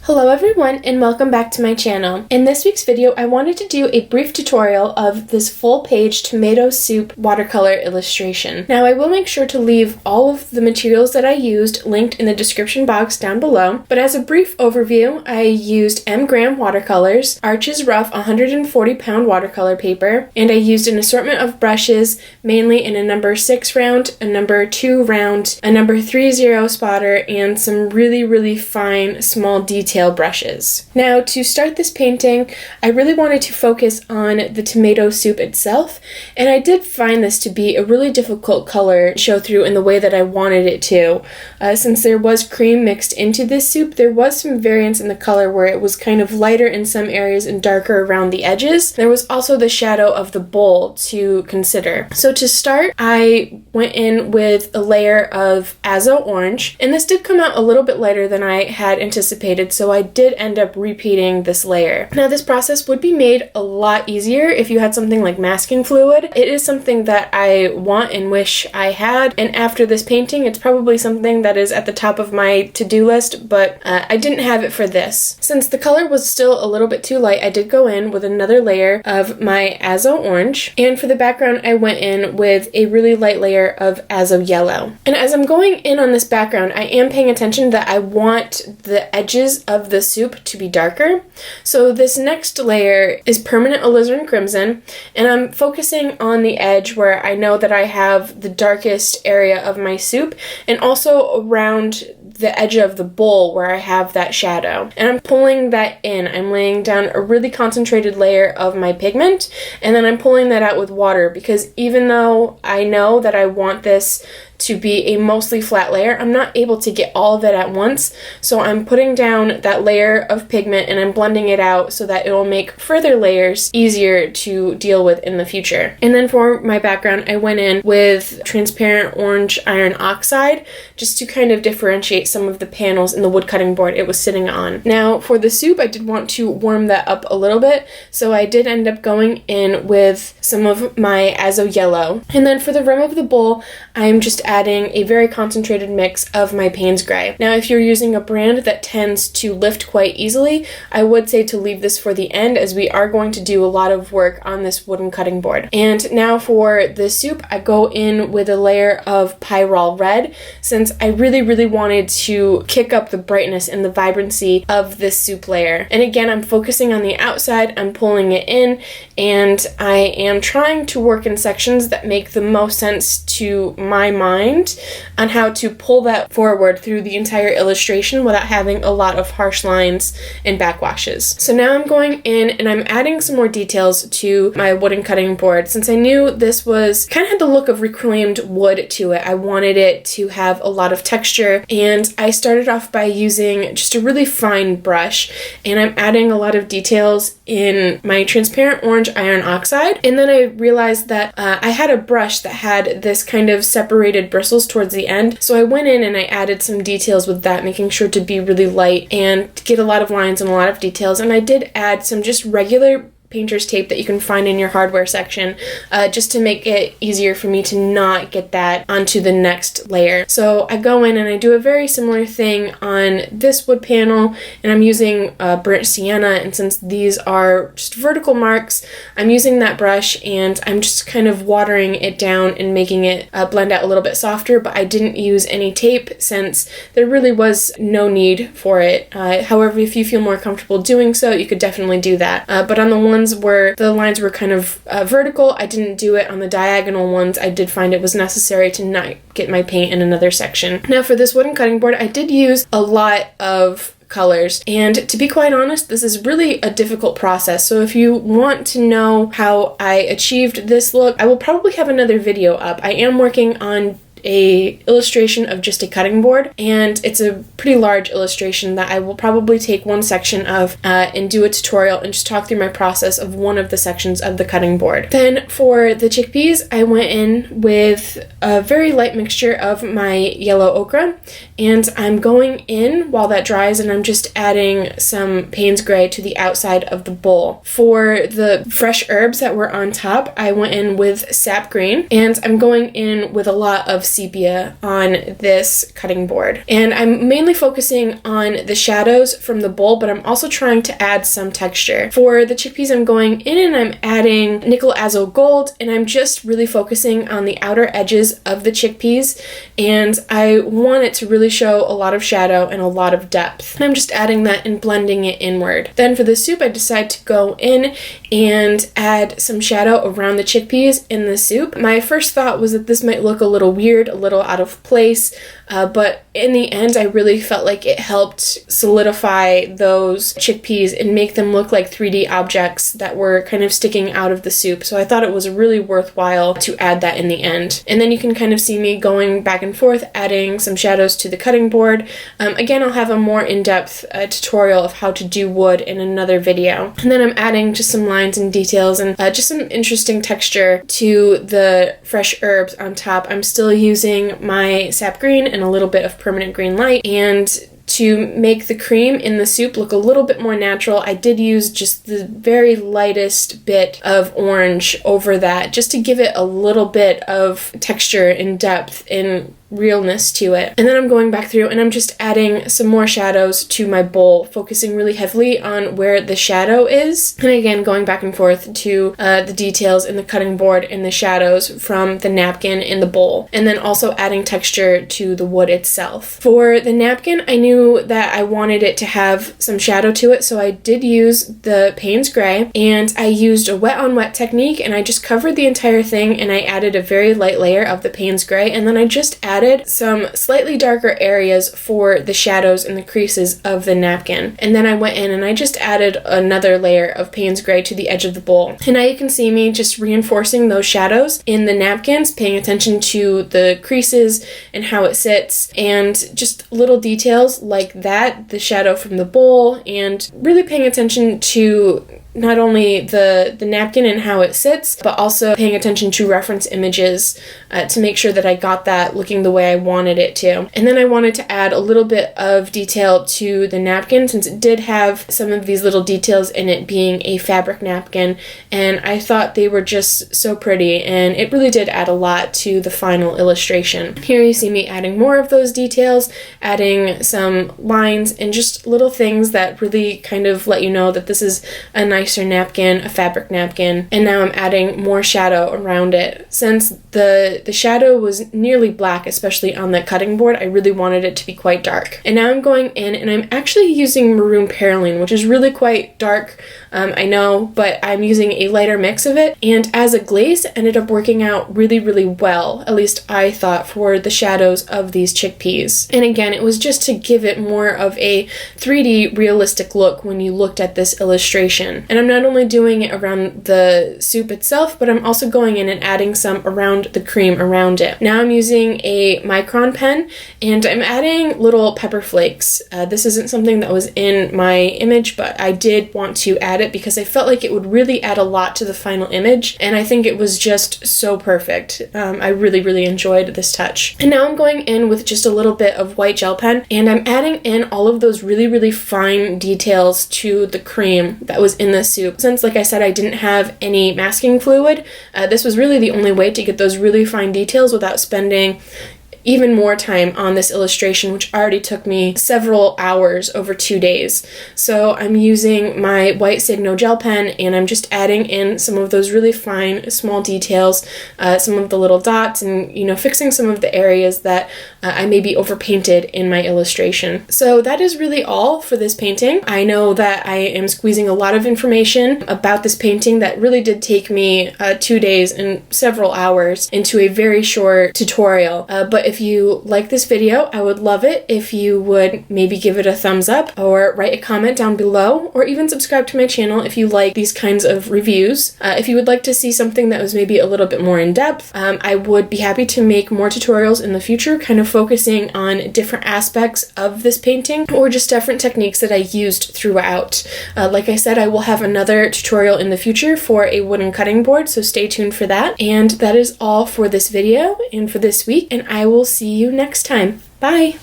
Hello everyone and welcome back to my channel. In this week's video I wanted to do a brief tutorial of this full page tomato soup watercolor illustration. Now I will make sure to leave all of the materials that I used linked in the description box down below, but as a brief overview I used m.graham watercolors, Arches Rough 140 pound watercolor paper, and I used an assortment of brushes mainly in a number 6 round, a number 2 round, a number 30 spotter, and some really fine small detail brushes. Now to start this painting, I really wanted to focus on the tomato soup itself, and I did find this to be a really difficult color to show through in the way that I wanted it to. Since there was cream mixed into this soup, there was some variance in the color where it was kind of lighter in some areas and darker around the edges. There was also the shadow of the bowl to consider. So to start, I went in with a layer of azo orange, and this did come out a little bit lighter than I had anticipated, so I did end up repeating this layer. Now this process would be made a lot easier if you had something like masking fluid. It is something that I want and wish I had, and after this painting it's probably something that is at the top of my to-do list, but I didn't have it for this. Since the color was still a little bit too light, I did go in with another layer of my azo orange, and for the background I went in with a really light layer of azo yellow. And as I'm going in on this background, I am paying attention that I want the edges of the soup to be darker. So this next layer is permanent alizarin crimson, and I'm focusing on the edge where I know that I have the darkest area of my soup, and also around the edge of the bowl where I have that shadow. And I'm pulling that in. I'm laying down a really concentrated layer of my pigment, and then I'm pulling that out with water, because even though I know that I want this to be a mostly flat layer, I'm not able to get all of it at once, so I'm putting down that layer of pigment and I'm blending it out so that it will make further layers easier to deal with in the future. And then for my background, I went in with transparent orange iron oxide just to kind of differentiate some of the panels in the wood cutting board it was sitting on. Now for the soup, I did want to warm that up a little bit, so I did end up going in with some of my azo yellow. And then for the rim of the bowl, I'm just adding a very concentrated mix of my Payne's Gray. Now if you're using a brand that tends to lift quite easily, I would say to leave this for the end, as we are going to do a lot of work on this wooden cutting board. And now for the soup, I go in with a layer of Pyrrole Red, since I really wanted to kick up the brightness and the vibrancy of this soup layer. And again, I'm focusing on the outside, I'm pulling it in, and I am trying to work in sections that make the most sense to my mind on how to pull that forward through the entire illustration without having a lot of harsh lines and backwashes. So now I'm going in and I'm adding some more details to my wooden cutting board. Since I knew this was kind of had the look of reclaimed wood to it, I wanted it to have a lot of texture, and I started off by using just a really fine brush, and I'm adding a lot of details in my transparent orange iron oxide. And then I realized that I had a brush that had this kind of separated bristles towards the end, so I went in and I added some details with that, making sure to be really light and to get a lot of lines and a lot of details. And I did add some just regular painter's tape that you can find in your hardware section, just to make it easier for me to not get that onto the next layer. So I go in and I do a very similar thing on this wood panel, and I'm using burnt sienna, and since these are just vertical marks, I'm using that brush and I'm just kind of watering it down and making it blend out a little bit softer, but I didn't use any tape since there really was no need for it. However, if you feel more comfortable doing so, you could definitely do that. But on the ones where the lines were kind of vertical, I didn't do it. On the diagonal ones, I did find it was necessary to not get my paint in another section. Now for this wooden cutting board, I did use a lot of colors, and to be quite honest, this is really a difficult process. So if you want to know how I achieved this look, I will probably have another video up. I am working on a illustration of just a cutting board, and it's a pretty large illustration that I will probably take one section of and do a tutorial and just talk through my process of one of the sections of the cutting board. Then for the chickpeas, I went in with a very light mixture of my yellow ochre, and I'm going in while that dries and I'm just adding some Payne's Gray to the outside of the bowl. For the fresh herbs that were on top, I went in with sap green, and I'm going in with a lot of sepia on this cutting board. And I'm mainly focusing on the shadows from the bowl, but I'm also trying to add some texture. For the chickpeas, I'm going in and I'm adding nickel azo gold, and I'm just really focusing on the outer edges of the chickpeas, and I want it to really show a lot of shadow and a lot of depth. And I'm just adding that and blending it inward. Then for the soup, I decide to go in and add some shadow around the chickpeas in the soup. My first thought was that this might look a little weird, a little out of place, but in the end, I really felt like it helped solidify those chickpeas and make them look like 3D objects that were kind of sticking out of the soup. So I thought it was really worthwhile to add that in the end. And then you can kind of see me going back and forth, adding some shadows to the cutting board. Again, I'll have a more in-depth tutorial of how to do wood in another video. And then I'm adding just some lines and details and just some interesting texture to the fresh herbs on top. I'm still using my sap green and a little bit of permanent green light, and to make the cream in the soup look a little bit more natural, I did use just the very lightest bit of orange over that, just to give it a little bit of texture and depth and realness to it. And then I'm going back through and I'm just adding some more shadows to my bowl, focusing really heavily on where the shadow is. And again, going back and forth to the details in the cutting board and the shadows from the napkin in the bowl. And then also adding texture to the wood itself. For the napkin, I knew that I wanted it to have some shadow to it, so I did use the Payne's Gray, and I used a wet on wet technique, and I just covered the entire thing, and I added a very light layer of the Payne's Gray, and then I just added some slightly darker areas for the shadows and the creases of the napkin. And then I went in and I just added another layer of Payne's Gray to the edge of the bowl. And now you can see me just reinforcing those shadows in the napkins, paying attention to the creases and how it sits, and just little details like that, the shadow from the bowl, and really paying attention to not only the napkin and how it sits, but also paying attention to reference images to make sure that I got that looking the way I wanted it to. And then I wanted to add a little bit of detail to the napkin, since it did have some of these little details in it being a fabric napkin, and I thought they were just so pretty, and it really did add a lot to the final illustration. Here you see me adding more of those details, adding some lines, and just little things that really kind of let you know that this is a nicer napkin, a fabric napkin. And now I'm adding more shadow around it. Since the shadow was nearly black, especially on the cutting board, I really wanted it to be quite dark. And now I'm going in and I'm actually using maroon perylene, which is really quite dark, I know, but I'm using a lighter mix of it, and as a glaze it ended up working out really, really well, at least I thought, for the shadows of these chickpeas. And again, it was just to give it more of a 3D realistic look when you looked at this illustration. And I'm not only doing it around the soup itself, but I'm also going in and adding some around the cream around it. Now I'm using a micron pen, and I'm adding little pepper flakes. This isn't something that was in my image, but I did want to add it because I felt like it would really add a lot to the final image, and I think it was just so perfect. I really, really enjoyed this touch. And now I'm going in with just a little bit of white gel pen, and I'm adding in all of those really, really fine details to the cream that was in the soup. Since, like I said, I didn't have any masking fluid, this was really the only way to get those really fine details without spending even more time on this illustration, which already took me several hours over 2 days. So I'm using my white Signo gel pen, and I'm just adding in some of those really fine small details, some of the little dots, and fixing some of the areas that I maybe overpainted in my illustration. So that is really all for this painting. I know that I am squeezing a lot of information about this painting that really did take me 2 days and several hours into a very short tutorial, but if you like this video, I would love it if you would maybe give it a thumbs up, or write a comment down below, or even subscribe to my channel if you like these kinds of reviews. If you would like to see something that was maybe a little bit more in depth, I would be happy to make more tutorials in the future, kind of focusing on different aspects of this painting, or just different techniques that I used throughout. Like I said, I will have another tutorial in the future for a wooden cutting board, so stay tuned for that. And that is all for this video and for this week, and I will see you next time. Bye!